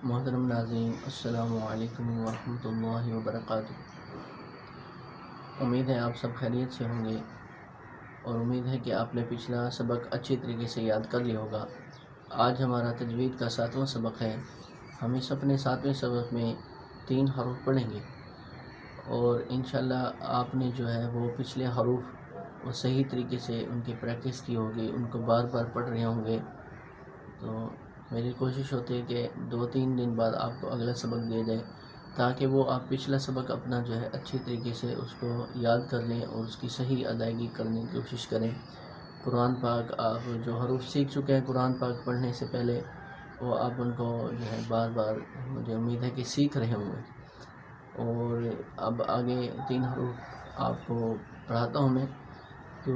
محترم ناظرین، السلام علیکم ورحمۃ اللہ وبرکاتہ۔ امید ہے آپ سب خیریت سے ہوں گے اور امید ہے کہ آپ نے پچھلا سبق اچھی طریقے سے یاد کر لیا ہوگا۔ آج ہمارا تجوید کا 7واں سبق ہے۔ ہم اس اپنے 7ویں سبق میں 3 حروف پڑھیں گے اور انشاءاللہ آپ نے جو ہے وہ پچھلے حروف وہ صحیح طریقے سے ان کی پریکٹس کی ہوگی، ان کو بار بار پڑھ رہے ہوں گے۔ تو میری کوشش ہوتی ہے کہ 2-3 دن بعد آپ کو اگلا سبق دیا جائے تاکہ وہ آپ پچھلا سبق اپنا جو ہے اچھی طریقے سے اس کو یاد کر لیں اور اس کی صحیح ادائیگی کرنے کی کوشش کریں۔ قرآن پاک آپ جو حروف سیکھ چکے ہیں قرآن پاک پڑھنے سے پہلے، وہ آپ ان کو جو ہے بار بار مجھے امید ہے کہ سیکھ رہے ہوں گے۔ اور اب آگے 3 حروف آپ کو پڑھاتا ہوں میں، تو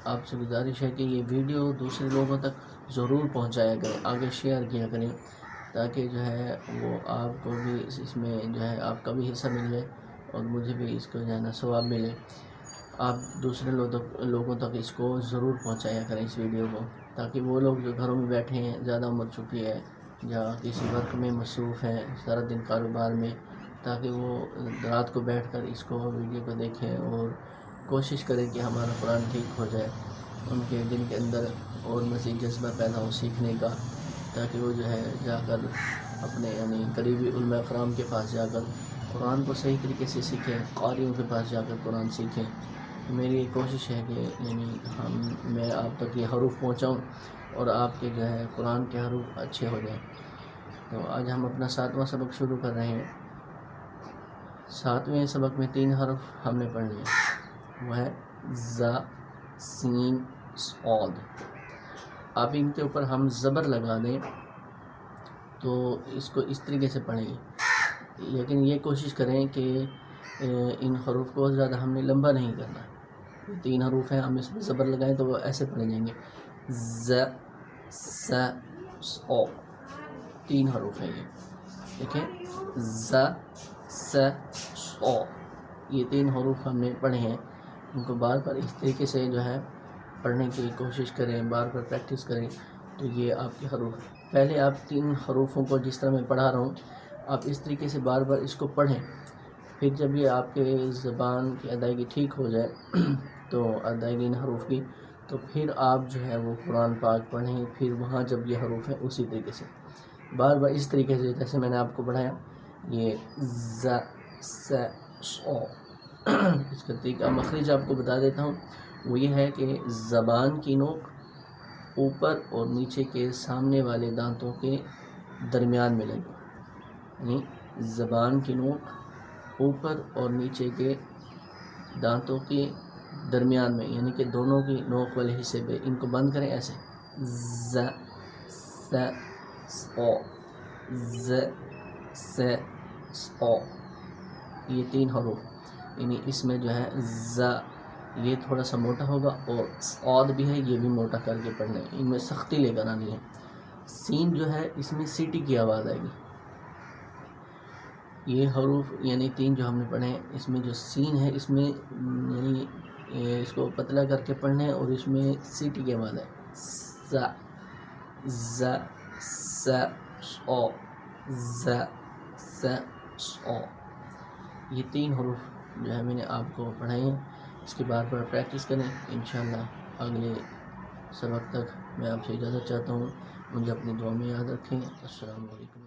آپ سے گزارش ہے کہ یہ ویڈیو دوسرے لوگوں تک ضرور پہنچایا کریں، آگے شیئر کیا کریں تاکہ جو ہے وہ آپ کو بھی اس میں جو ہے آپ کا بھی حصہ مل جائے اور مجھے بھی اس کو جو ہے نا ثواب ملے۔ آپ دوسرے لوگوں تک اس کو ضرور پہنچایا کریں اس ویڈیو کو، تاکہ وہ لوگ جو گھروں میں بیٹھے ہیں، زیادہ عمر چکی ہے یا کسی ورک میں مصروف ہیں سارا دن کاروبار میں، تاکہ وہ رات کو بیٹھ کر اس کو ویڈیو کو دیکھیں اور کوشش کریں کہ ہمارا قرآن ٹھیک ہو جائے، ان کے دل کے اندر اور مزید جذبہ پیدا ہو سیکھنے کا، تاکہ وہ جو ہے جا کر اپنے یعنی قریبی علماء کرام کے پاس جا کر قرآن کو صحیح طریقے سے سیکھیں، قاریوں کے پاس جا کر قرآن سیکھیں۔ میری کوشش ہے کہ یعنی میں آپ تک یہ حروف پہنچاؤں اور آپ کے جو ہے قرآن کے حروف اچھے ہو جائیں۔ تو آج ہم اپنا 7واں سبق شروع کر رہے ہیں۔ 7ویں سبق میں 3 حرف ہم نے پڑھنے ہیں، وہ ہے ز، س، ص۔ آپ ان کے اوپر ہم زبر لگا دیں تو اس کو اس طریقے سے پڑھیں گے، لیکن یہ کوشش کریں کہ ان حروف کو زیادہ ہم نے لمبا نہیں کرنا۔ 3 حروف ہیں، ہم اس میں زبر لگائیں تو وہ ایسے پڑھے جائیں گے، ز، س، ص۔ 3 حروف ہیں یہ، دیکھیں ز، س، ص۔ یہ 3 حروف ہم نے پڑھے ہیں۔ ان کو بار بار اس طریقے سے جو ہے پڑھنے کی کوشش کریں، بار بار پریکٹس کریں تو یہ آپ کے حروف۔ پہلے آپ 3 حروفوں کو جس طرح میں پڑھا رہا ہوں آپ اس طریقے سے بار بار اس کو پڑھیں، پھر جب یہ آپ کے زبان کی ادائیگی ٹھیک ہو جائے تو ادائیگی ان حروف کی، تو پھر آپ جو ہے وہ قرآن پاک پڑھیں، پھر وہاں جب یہ حروف ہیں اسی طریقے سے بار بار اس طریقے سے جیسے میں نے آپ کو پڑھایا، یہ ز، س، ص۔ اس کا طریقہ مخرج آپ کو بتا دیتا ہوں، وہ یہ ہے کہ زبان کی نوک اوپر اور نیچے کے سامنے والے دانتوں کے درمیان میں لگے، یعنی زبان کی نوک اوپر اور نیچے کے دانتوں کے درمیان میں، یعنی کہ دونوں کی نوک والے حصے پہ ان کو بند کریں ایسے، ز، س، ص، ز، س، ص۔ یہ 3 حروف، یعنی اس میں جو ہے ز یہ تھوڑا سا موٹا ہوگا اور صاد بھی ہے یہ بھی موٹا کر کے پڑھنا ہے، ان میں سختی لے کر آنی ہے۔ سین جو ہے اس میں سیٹی کی آواز آئے گی۔ یہ حروف یعنی 3 جو ہم نے پڑھے ہیں، اس میں جو سین ہے اس میں یعنی اس کو پتلا کر کے پڑھنا ہے اور اس میں سیٹی کی آواز ہے، س، ز، س، ص، ز، س، ص۔ یہ 3 حروف جو ہے میں نے آپ کو پڑھائے ہیں، اس کی بار بار پریکٹس کریں۔ انشاءاللہ اگلے سبق تک میں آپ سے اجازت چاہتا ہوں، مجھے اپنی دعا میں یاد رکھیں۔ السلام علیکم۔